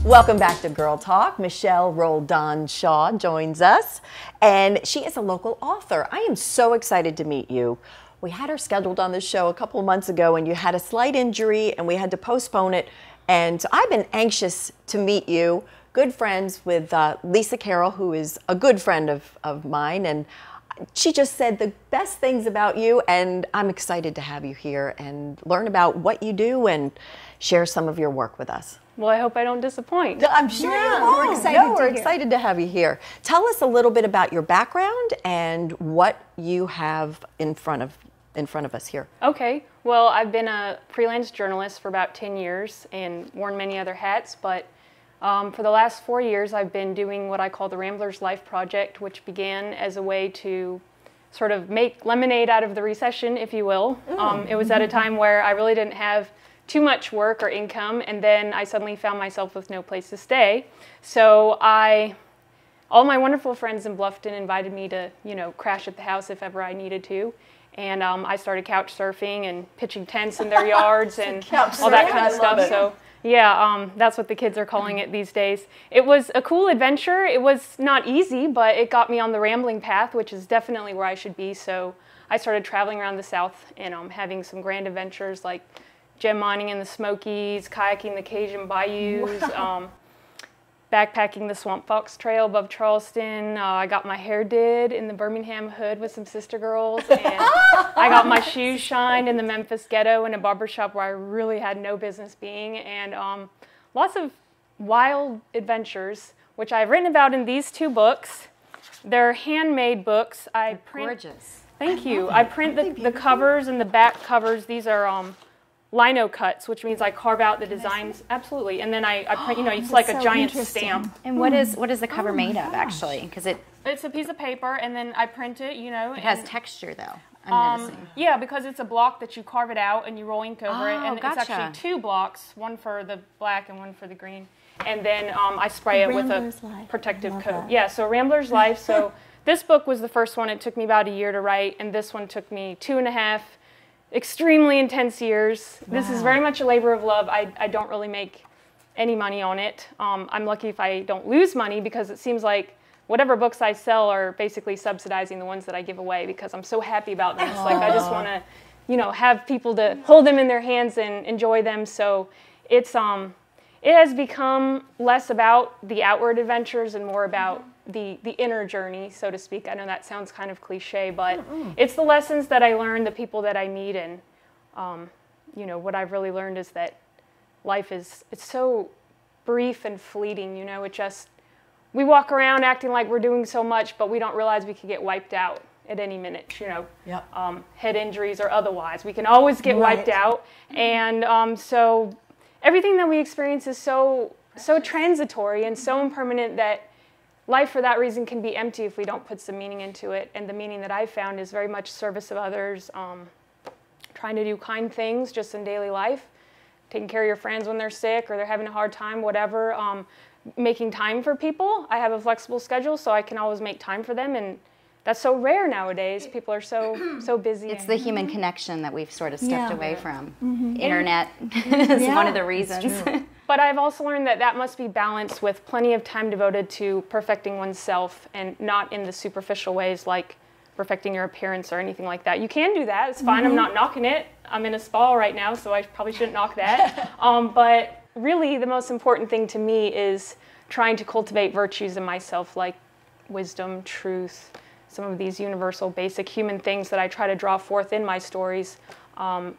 Welcome back to Girl Talk. Michele Roldan-Shaw joins us, and she is a local author. I am so excited to meet you. We had her scheduled on this show a couple of months ago, and you had a slight injury, and we had to postpone it. And so I've been anxious to meet you. Good friends with Lisa Carroll, who is a good friend of mine, and she just said the best things about you, and I'm excited to have you here and learn about what you do and share some of your work with us. Well, I hope I don't disappoint. I'm sure you won't. We're excited to have you here. Tell us a little bit about your background and what you have in front of us here. Okay. Well, I've been a freelance journalist for about 10 years and worn many other hats, but for the last 4 years I've been doing what I call the Ramblers Life project, which began as a way to sort of make lemonade out of the recession, if you will. It was at a time where I really didn't have too much work or income, and then I suddenly found myself with no place to stay. So all my wonderful friends in Bluffton invited me to, crash at the house if ever I needed to. And I started couch surfing and pitching tents in their yards and all that kind of stuff. So yeah, that's what the kids are calling it these days. It was a cool adventure. It was not easy, but it got me on the rambling path, which is definitely where I should be. So I started traveling around the South and having some grand adventures like gem mining in the Smokies, kayaking the Cajun bayous, backpacking the Swamp Fox Trail above Charleston. I got my hair did in the Birmingham hood with some sister girls, and I got my shoes shined in the Memphis ghetto in a barbershop where I really had no business being, and lots of wild adventures, which I've written about in these 2 books. They're handmade books. Gorgeous. Thank you. I print the covers and the back covers. These are lino cuts, which means I carve out the designs. Absolutely. And then I print, it's like a giant stamp. And what is the cover made of, actually? Because it's a piece of paper, and then I print it, It has texture, though, I'm noticing. Yeah, because it's a block that you carve it out and you roll ink over it. And gotcha. It's actually 2 blocks, one for the black and one for the green. And then I spray it with a protective coat. Yeah, so Ramblers Life. So this book was the first one. It took me about a year to write, and this one took me 2.5 extremely intense years. Wow. This is very much a labor of love. I don't really make any money on it. I'm lucky if I don't lose money, because it seems like whatever books I sell are basically subsidizing the ones that I give away, because I'm so happy about them. It's like I just want to, have people to hold them in their hands and enjoy them. So it has become less about the outward adventures and more about the inner journey, so to speak. I know that sounds kind of cliche, but it's the lessons that I learned, the people that I meet, and what I've really learned is that life it's so brief and fleeting. We walk around acting like we're doing so much, but we don't realize we could get wiped out at any minute. Head injuries or otherwise, we can always get wiped out, and so everything that we experience is so transitory and so impermanent that life, for that reason, can be empty if we don't put some meaning into it. And the meaning that I've found is very much service of others, trying to do kind things just in daily life, taking care of your friends when they're sick or they're having a hard time, whatever, making time for people. I have a flexible schedule, so I can always make time for them, and that's so rare nowadays. People are so busy. It's the human connection that we've sort of stepped away from. Internet is one of the reasons. But I've also learned that must be balanced with plenty of time devoted to perfecting oneself, and not in the superficial ways like perfecting your appearance or anything like that. You can do that. It's fine. I'm not knocking it. I'm in a spa right now, so I probably shouldn't knock that. But really, the most important thing to me is trying to cultivate virtues in myself, like wisdom, truth, some of these universal, basic human things that I try to draw forth in my stories,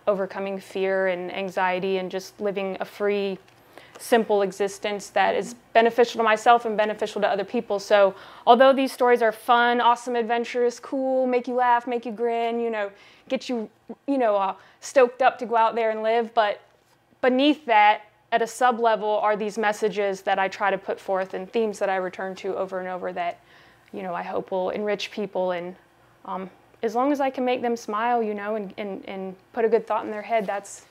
overcoming fear and anxiety and just living a free, simple existence that is beneficial to myself and beneficial to other people. So although these stories are fun, awesome, adventurous, cool, make you laugh, make you grin, get you, stoked up to go out there and live, but beneath that, at a sub-level, are these messages that I try to put forth and themes that I return to over and over that, I hope will enrich people. And as long as I can make them smile, and put a good thought in their head, that's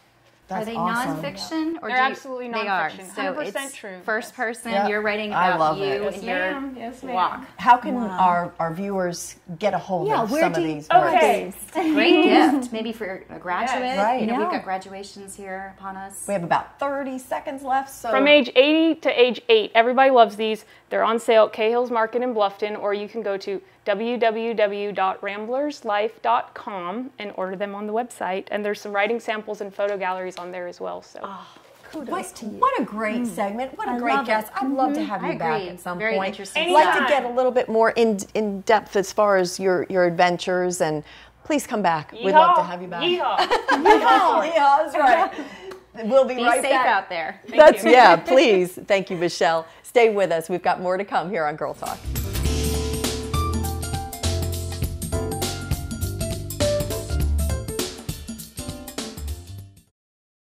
Are they awesome. nonfiction? Or They're absolutely nonfiction. They are. So 100% it's true. first person. Yep. You're writing I about love you it. and your Yes, ma'am. walk. How can our viewers get a hold of where some do of you- these works? Okay. Great gift, maybe for a graduate. Yes. Right. You know, Yeah. we've got graduations here upon us. We have about 30 seconds left. So From age 80 to age 8, everybody loves these. They're on sale at Cahill's Market in Bluffton, or you can go to www.ramblerslife.com and order them on the website. And there's some writing samples and photo galleries on there as well. So. Kudos to you. What a great segment. What a I great love it. guest. I'd love to have I you back agree. at some Very point. interesting I'd like to stuff. get a little bit more in depth as far as your adventures, and please come back. We'd love to have you back. Yeehaw. Yeehaw, that's right. We'll be right safe back. out there. That's, yeah, please. Thank you, Michele. Stay with us. We've got more to come here on Girl Talk.